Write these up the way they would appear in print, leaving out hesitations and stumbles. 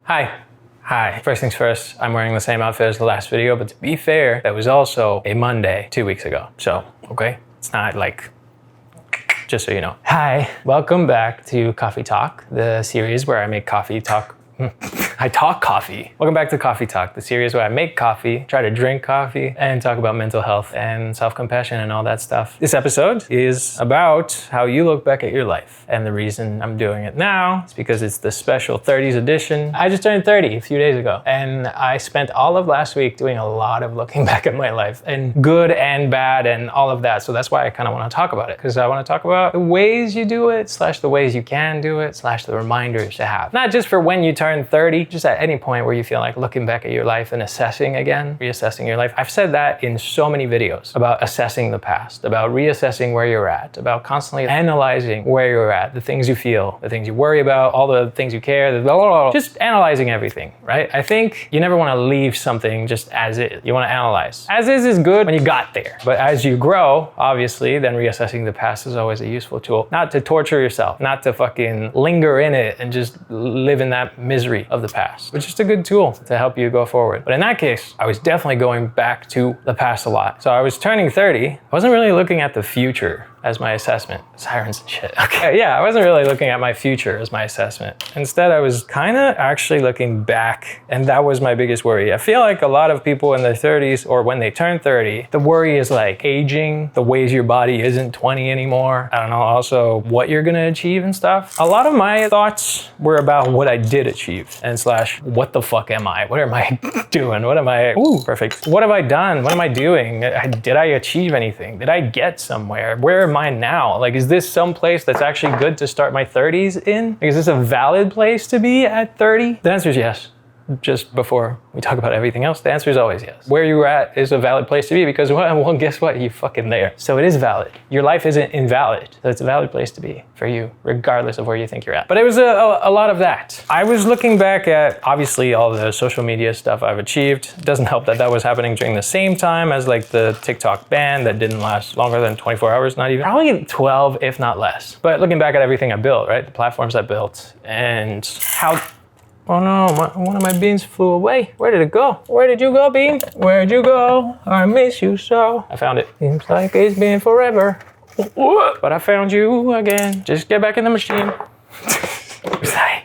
Hi. First things first, I'm wearing the same outfit as the last video, but to be fair, that was also a Monday 2 weeks ago. So, okay, it's not like, just so you know. Hi, welcome back to Coffee Talk, the series where I make coffee talk. I talk coffee. Welcome back to Coffee Talk, the series where I make coffee, try to drink coffee, and talk about mental health and self-compassion and all that stuff. This episode is about how you look back at your life. And the reason I'm doing it now is because it's the special 30s edition. I just turned 30 a few days ago, and I spent all of last week doing a lot of looking back at my life, and good and bad and all of that. So that's why I kind of want to talk about it, because I want to talk about the ways you do it, / the ways you can do it, / the reminders to have. Not just for when you turn 30, just at any point where you feel like looking back at your life and assessing again, reassessing your life. I've said that in so many videos about assessing the past, about reassessing where you're at, about constantly analyzing where you're at, the things you feel, the things you worry about, all the things you care, just analyzing everything, right? I think you never want to leave something just as is. You want to analyze. As is good when you got there. But as you grow, obviously, then reassessing the past is always a useful tool. Not to torture yourself, not to fucking linger in it and just live in that misery of the past, which is a good tool to help you go forward. But in that case, I was definitely going back to the past a lot. So I was turning 30. I wasn't really looking at the future as my assessment. Sirens and shit. Okay, yeah, I wasn't really looking at my future as my assessment. Instead, I was kind of actually looking back, and that was my biggest worry. I feel like a lot of people in their 30s, or when they turn 30, the worry is like aging, the ways your body isn't 20 anymore. I don't know, also what you're gonna achieve and stuff. A lot of my thoughts were about what I did achieve, and / what the fuck am I? What am I doing? What am I, perfect. What have I done? What am I doing? Did I achieve anything? Did I get somewhere? Where am I now? Like, is this some place that's actually good to start my 30s in? Like, is this a valid place to be at 30? The answer is yes. Just before we talk about everything else, the answer is always yes. Where you're at is a valid place to be because, well, guess what? You're fucking there. So it is valid. Your life isn't invalid. So it's a valid place to be for you, regardless of where you think you're at. But it was a lot of that. I was looking back at, obviously, all the social media stuff I've achieved. It doesn't help that was happening during the same time as like the TikTok ban that didn't last longer than 24 hours, not even. Probably 12, if not less. But looking back at everything I built, right? The platforms I built and how... Oh no, one of my beans flew away. Where did it go? Where did you go, bean? Where'd you go? I miss you so. I found it. Seems like it's been forever. But I found you again. Just get back in the machine.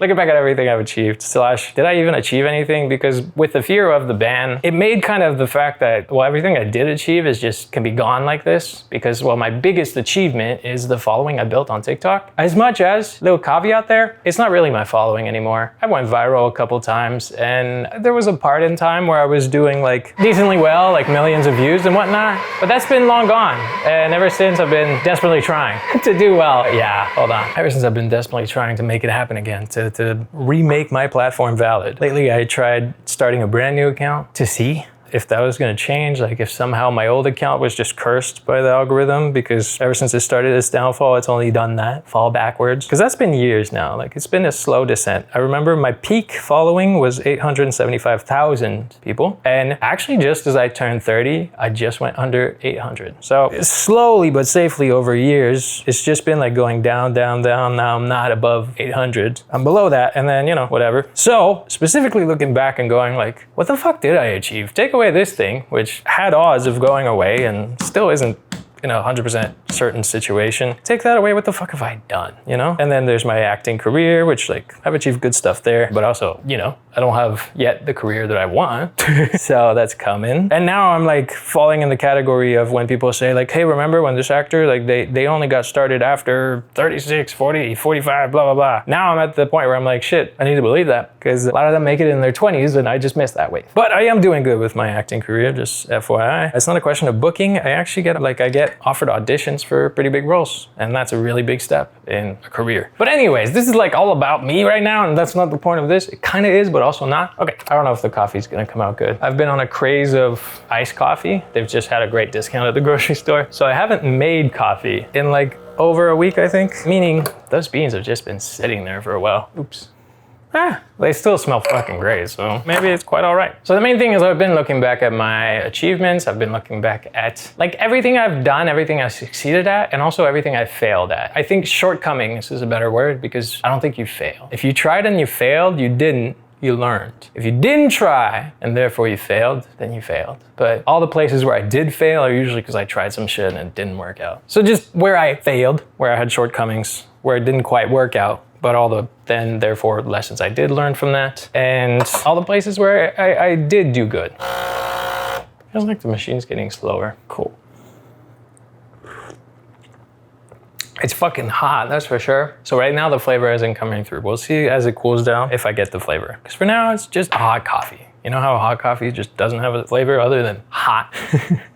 Looking back at everything I've achieved, / did I even achieve anything? Because with the fear of the ban, it made kind of the fact that, well, everything I did achieve is just can be gone like this. Because, well, my biggest achievement is the following I built on TikTok. As much as, little caveat there, it's not really my following anymore. I went viral a couple times, and there was a part in time where I was doing like decently well, like millions of views and whatnot. But that's been long gone. And ever since I've been desperately trying to do well. Yeah, hold on. Ever since I've been desperately trying to make it happen again, to remake my platform valid. Lately, I tried starting a brand new account to see if that was going to change, like if somehow my old account was just cursed by the algorithm, because ever since it started its downfall, it's only done that, fall backwards. Because that's been years now, like it's been a slow descent. I remember my peak following was 875,000 people. And actually just as I turned 30, I just went under 800. So slowly but safely over years, it's just been like going down, down, down. Now I'm not above 800. I'm below that, and then, you know, whatever. So specifically looking back and going like, what the fuck did I achieve? Take away this thing, which had odds of going away and still isn't in a 100% certain situation. Take that away, what the fuck have I done, you know? And then there's my acting career, which like I've achieved good stuff there, but also, you know, I don't have yet the career that I want. So that's coming. And now I'm like falling in the category of when people say like, hey, remember when this actor, like they only got started after 36, 40, 45, blah, blah, blah. Now I'm at the point where I'm like, shit, I need to believe that, because a lot of them make it in their 20s and I just missed that wave. But I am doing good with my acting career, just FYI. It's not a question of booking. I get offered auditions for pretty big roles, and that's a really big step in a career. But anyways, this is like all about me right now, and that's not the point of this. It kind of is, but also not. Okay, I don't know if the coffee's gonna come out good. I've been on a craze of iced coffee. They've just had a great discount at the grocery store. So I haven't made coffee in like over a week, I think. Meaning those beans have just been sitting there for a while. Oops. They still smell fucking great, so maybe it's quite all right. So the main thing is I've been looking back at my achievements. I've been looking back at like everything I've done, everything I've succeeded at, and also everything I've failed at. I think shortcomings is a better word, because I don't think you fail. If you tried and you failed, you didn't. you learned. If you didn't try and therefore you failed, then you failed. But all the places where I did fail are usually because I tried some shit and it didn't work out. So just where I failed, where I had shortcomings, where it didn't quite work out, but all the then therefore lessons I did learn from that, and all the places where I did do good. Feels like the machine's getting slower. Cool. It's fucking hot, that's for sure. So right now the flavor isn't coming through. We'll see as it cools down if I get the flavor. Because for now it's just hot coffee. You know how hot coffee just doesn't have a flavor other than hot?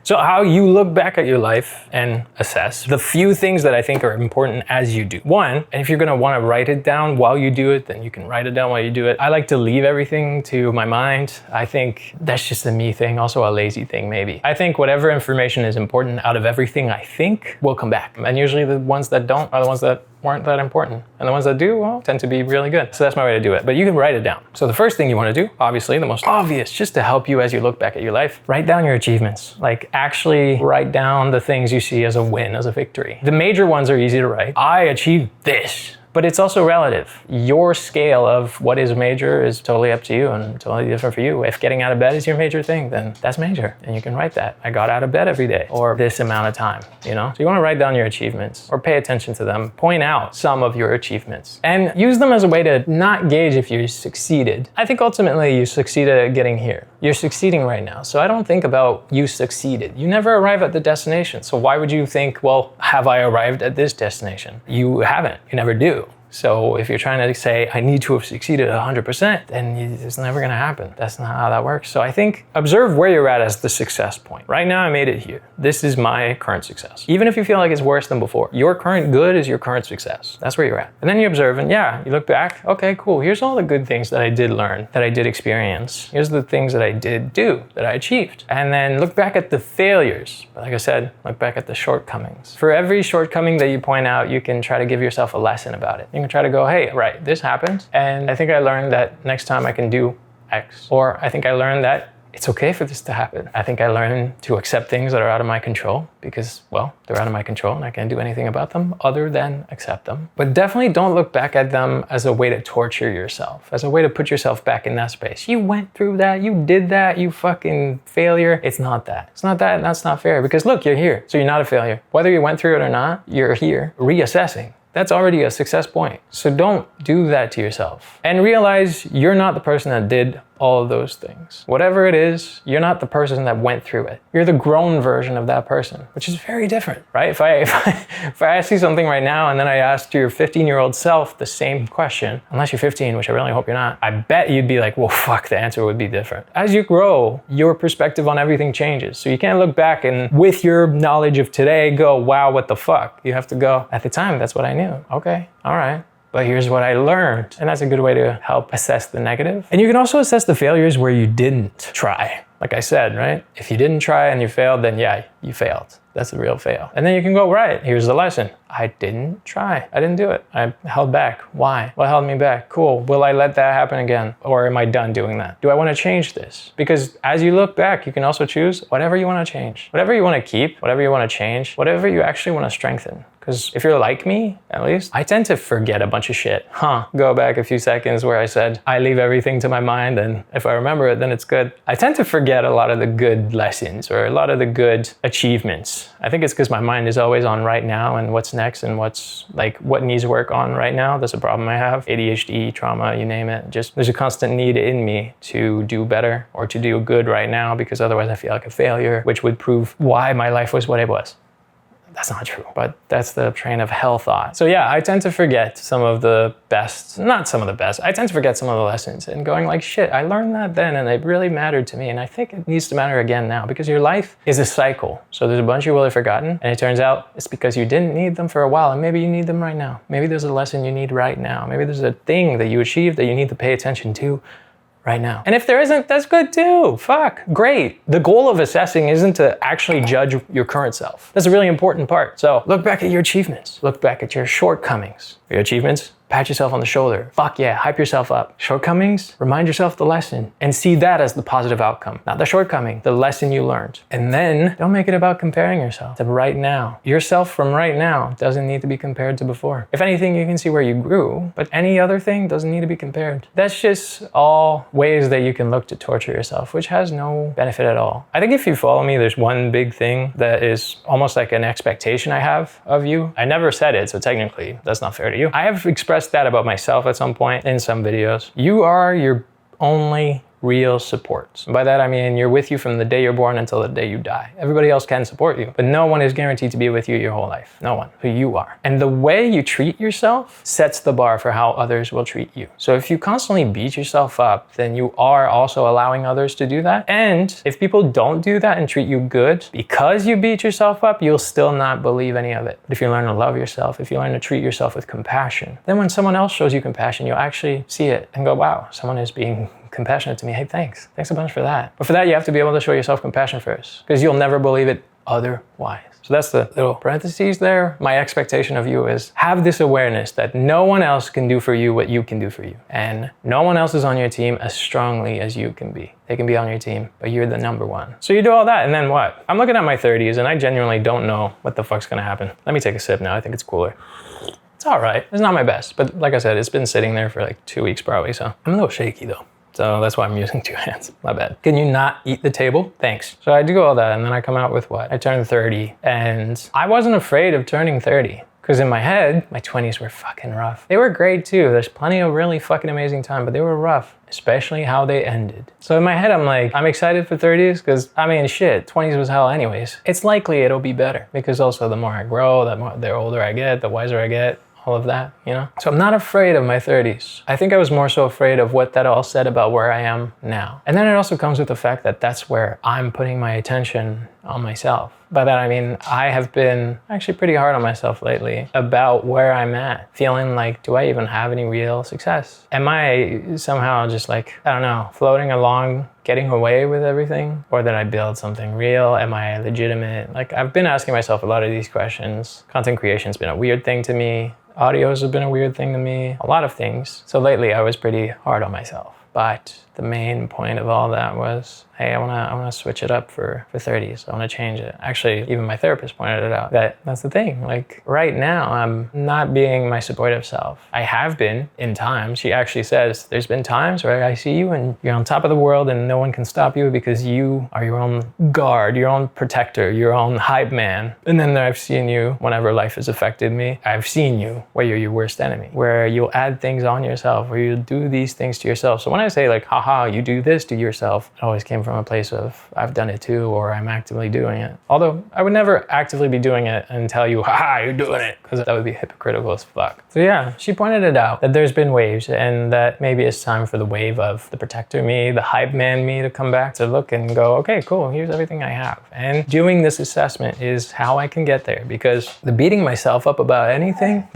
So how you look back at your life and assess the few things that I think are important as you do. One, and if you're gonna wanna write it down while you do it, then you can write it down while you do it. I like to leave everything to my mind. I think that's just a me thing, also a lazy thing maybe. I think whatever information is important out of everything I think will come back. And usually the ones that don't are the ones that weren't that important. And the ones that do, well, tend to be really good. So that's my way to do it. But you can write it down. So the first thing you wanna do, obviously the most obvious, just to help you as you look back at your life, write down your achievements. Like actually write down the things you see as a win, as a victory. The major ones are easy to write. I achieved this. But it's also relative. Your scale of what is major is totally up to you and totally different for you. If getting out of bed is your major thing, then that's major. And you can write that. I got out of bed every day, or this amount of time, you know? So you wanna write down your achievements or pay attention to them. Point out some of your achievements and use them as a way to not gauge if you succeeded. I think ultimately you succeeded at getting here. You're succeeding right now. So I don't think about you succeeded. You never arrive at the destination. So why would you think, well, have I arrived at this destination? You haven't, you never do. So if you're trying to say, I need to have succeeded 100%, then it's never gonna happen. That's not how that works. So I think observe where you're at as the success point. Right now I made it here. This is my current success. Even if you feel like it's worse than before, your current good is your current success. That's where you're at. And then you observe and yeah, you look back, okay, cool. Here's all the good things that I did learn, that I did experience. Here's the things that I did do, that I achieved. And then look back at the failures. But like I said, look back at the shortcomings. For every shortcoming that you point out, you can try to give yourself a lesson about it. You can try to go, hey, right, this happened. And I think I learned that next time I can do X. Or I think I learned that it's okay for this to happen. I think I learned to accept things that are out of my control because, well, they're out of my control and I can't do anything about them other than accept them. But definitely don't look back at them as a way to torture yourself, as a way to put yourself back in that space. You went through that, you did that, you fucking failure. It's not that. It's not that, and that's not fair because look, you're here. So you're not a failure. Whether you went through it or not, you're here reassessing. That's already a success point. So don't do that to yourself. And realize you're not the person that did all of those things. Whatever it is, you're not the person that went through it. You're the grown version of that person, which is very different, right? If I ask you something right now and then I asked your 15-year-old self the same question, unless you're 15, which I really hope you're not, I bet you'd be like, well, fuck, the answer would be different. As you grow, your perspective on everything changes. So you can't look back and with your knowledge of today go, wow, what the fuck? You have to go, at the time, that's what I knew. Okay, all right. But here's what I learned. And that's a good way to help assess the negative. And you can also assess the failures where you didn't try. Like I said, right? If you didn't try and you failed, then yeah, you failed. That's a real fail. And then you can go, right, here's the lesson. I didn't try. I didn't do it. I held back. Why? What held me back? Cool. Will I let that happen again? Or am I done doing that? Do I want to change this? Because as you look back, you can also choose whatever you want to change. Whatever you want to keep, whatever you want to change, whatever you actually want to strengthen. Because if you're like me, at least, I tend to forget a bunch of shit. Go back a few seconds where I said, I leave everything to my mind, and if I remember it, then it's good. I tend to forget a lot of the good lessons or a lot of the good achievements. I think it's because my mind is always on right now and what's next and what's like what needs work on right now. That's a problem I have. ADHD, trauma, you name it. Just there's a constant need in me to do better or to do good right now because otherwise I feel like a failure, which would prove why my life was what it was. That's not true, but that's the train of hell thought. So yeah, I tend to forget some of the best, not some of the best, I tend to forget some of the lessons and going like, shit, I learned that then and it really mattered to me. And I think it needs to matter again now because your life is a cycle. So there's a bunch you will have forgotten and it turns out it's because you didn't need them for a while and maybe you need them right now. Maybe there's a lesson you need right now. Maybe there's a thing that you achieved that you need to pay attention to right now. And if there isn't, that's good too. Fuck, great. The goal of assessing isn't to actually judge your current self. That's a really important part. So look back at your achievements. Look back at your shortcomings. Your achievements, pat yourself on the shoulder. Fuck yeah, hype yourself up. Shortcomings, remind yourself the lesson and see that as the positive outcome, not the shortcoming, the lesson you learned. And then don't make it about comparing yourself to right now. Yourself from right now doesn't need to be compared to before. If anything, you can see where you grew, but any other thing doesn't need to be compared. That's just all ways that you can look to torture yourself, which has no benefit at all. I think if you follow me, there's one big thing that is almost like an expectation I have of you. I never said it, so technically that's not fair to you. I have expressed that about myself at some point in some videos. You are your only real support. By that I mean you're with you from the day you're born until the day you die. Everybody else can support you, but no one is guaranteed to be with you your whole life. No one. Who you are. And the way you treat yourself sets the bar for how others will treat you. So if you constantly beat yourself up, then you are also allowing others to do that. And if people don't do that and treat you good because you beat yourself up, you'll still not believe any of it. But if you learn to love yourself, if you learn to treat yourself with compassion, then when someone else shows you compassion, you'll actually see it and go, wow, someone is being compassionate to me. Hey, thanks. Thanks a bunch for that. But for that, you have to be able to show yourself compassion first, because you'll never believe it otherwise. So that's the little parentheses there. My expectation of you is have this awareness that no one else can do for you what you can do for you. And no one else is on your team as strongly as you can be. They can be on your team, but you're the number one. So you do all that, and then what? I'm looking at my 30s, and I genuinely don't know what the fuck's gonna happen. Let me take a sip now. I think it's cooler. It's all right. It's not my best, but like I said, it's been sitting there for like 2 weeks probably, so I'm a little shaky though. So that's why I'm using 2 hands. My bad. Can you not eat the table? Thanks. So I do all that, and then I come out with what? I turned 30, and I wasn't afraid of turning 30. Because in my head, my 20s were fucking rough. They were great too. There's plenty of really fucking amazing time, but they were rough, especially how they ended. So in my head, I'm like, I'm excited for 30s because, I mean, shit, 20s was hell anyways. It's likely it'll be better because also the more I grow, the older I get, the wiser I get. All of that, you know? So I'm not afraid of my 30s. I think I was more so afraid of what that all said about where I am now. And then it also comes with the fact that that's where I'm putting my attention on myself. By that I mean, I have been actually pretty hard on myself lately about where I'm at. Feeling like, do I even have any real success? Am I somehow just like, I don't know, floating along, getting away with everything? Or did I build something real? Am I legitimate? Like, I've been asking myself a lot of these questions. Content creation's been a weird thing to me. Audios have been a weird thing to me, a lot of things. So lately I was pretty hard on myself. But the main point of all that was, hey, I wanna switch it up for 30s. I wanna change it. Actually, even my therapist pointed it out. That's the thing. Like right now, I'm not being my supportive self. I have been in times. She actually says, there's been times where I see you and you're on top of the world and no one can stop you because you are your own guard, your own protector, your own hype man. And then I've seen you, whenever life has affected me, I've seen you where you're your worst enemy, where you'll add things on yourself, where you'll do these things to yourself. So when I say like, haha, you do this to yourself, it always came from a place of I've done it too, or I'm actively doing it. Although I would never actively be doing it and tell you, haha, you're doing it, because that would be hypocritical as fuck. So yeah, she pointed it out that there's been waves and that maybe it's time for the wave of the protector me, the hype man me to come back to look and go, okay, cool, here's everything I have. And doing this assessment is how I can get there, because the beating myself up about anything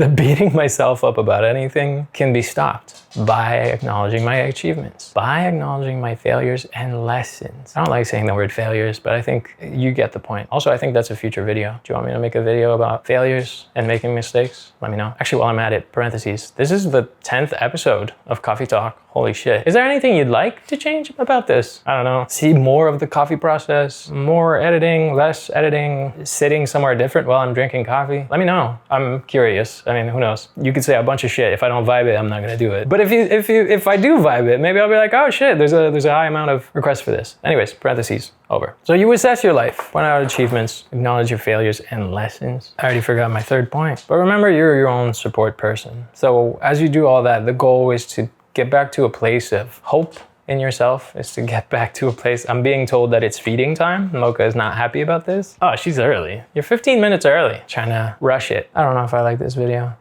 can be stopped by acknowledging my achievements, by acknowledging my failures and lessons. I don't like saying the word failures, but I think you get the point. Also, I think that's a future video. Do you want me to make a video about failures and making mistakes? Let me know. Actually, while I'm at it, parentheses, this is the 10th episode of Coffee Talk. Holy shit. Is there anything you'd like to change about this? I don't know. See more of the coffee process, more editing, less editing, sitting somewhere different while I'm drinking coffee? Let me know. I'm curious. I mean, who knows? You could say a bunch of shit. If I don't vibe it, I'm not gonna do it. But if I do vibe it, maybe I'll be like, oh shit, there's a high amount of requests for this. Anyways, parentheses, over. So you assess your life, point out achievements, acknowledge your failures and lessons. I already forgot my third point. But remember, you're your own support person. So as you do all that, the goal is to get back to a place of hope in yourself, is to get back to a place. I'm being told that it's feeding time. Mocha is not happy about this. Oh, she's early. You're 15 minutes early. Trying to rush it. I don't know if I like this video.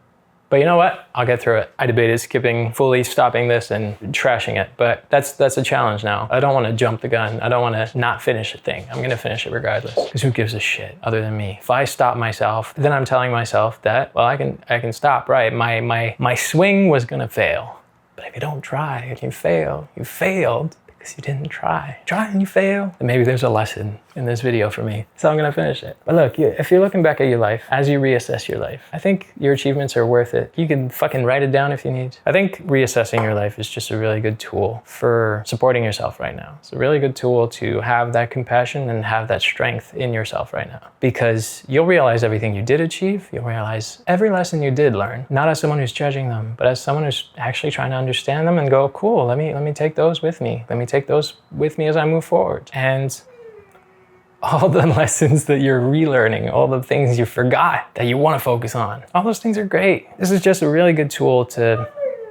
But you know what? I'll get through it. I debated skipping, fully stopping this and trashing it, but that's a challenge now. I don't want to jump the gun. I don't want to not finish a thing. I'm going to finish it regardless, because who gives a shit other than me? If I stop myself, then I'm telling myself that, well, I can stop, right? My swing was going to fail. But if you don't try, if you fail, you failed because you didn't try. Try and you fail. And maybe there's a lesson in this video for me. So I'm gonna finish it. But look, if you're looking back at your life, as you reassess your life, I think your achievements are worth it. You can fucking write it down if you need. I think reassessing your life is just a really good tool for supporting yourself right now. It's a really good tool to have that compassion and have that strength in yourself right now. Because you'll realize everything you did achieve, you'll realize every lesson you did learn, not as someone who's judging them, but as someone who's actually trying to understand them and go, cool, let me take those with me. Let me take those with me as I move forward. And all the lessons that you're relearning, all the things you forgot that you want to focus on, all those things are great. This is just a really good tool to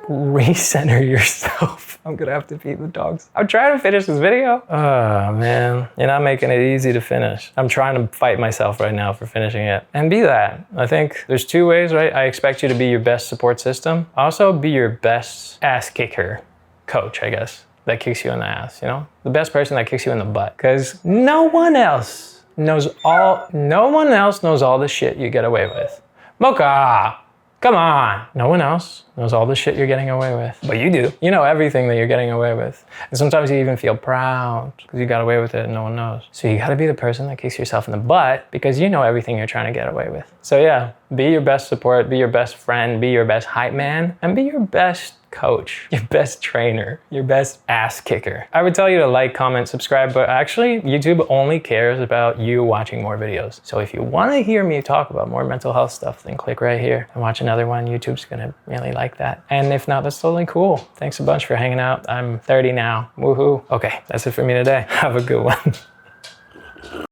recenter yourself. I'm gonna have to feed the dogs. I'm trying to finish this video. Oh man, you're not making it easy to finish. I'm trying to fight myself right now for finishing it. And be that. I think there's two ways, right? I expect you to be your best support system. Also be your best ass kicker coach, I guess, that kicks you in the ass, you know? The best person that kicks you in the butt. Because no one else knows all the shit you get away with. Mocha! Come on. No one else knows all the shit you're getting away with. But you do. You know everything that you're getting away with. And sometimes you even feel proud because you got away with it and no one knows. So you gotta be the person that kicks yourself in the butt because you know everything you're trying to get away with. So yeah, be your best support, be your best friend, be your best hype man, and be your best coach, your best trainer, your best ass kicker. I would tell you to like, comment, subscribe, but actually YouTube only cares about you watching more videos. So if you want to hear me talk about more mental health stuff, then click right here and watch another one. YouTube's gonna really like that. And if not, that's totally cool. Thanks a bunch for hanging out. I'm 30 now. Woohoo. Okay, that's it for me today. Have a good one.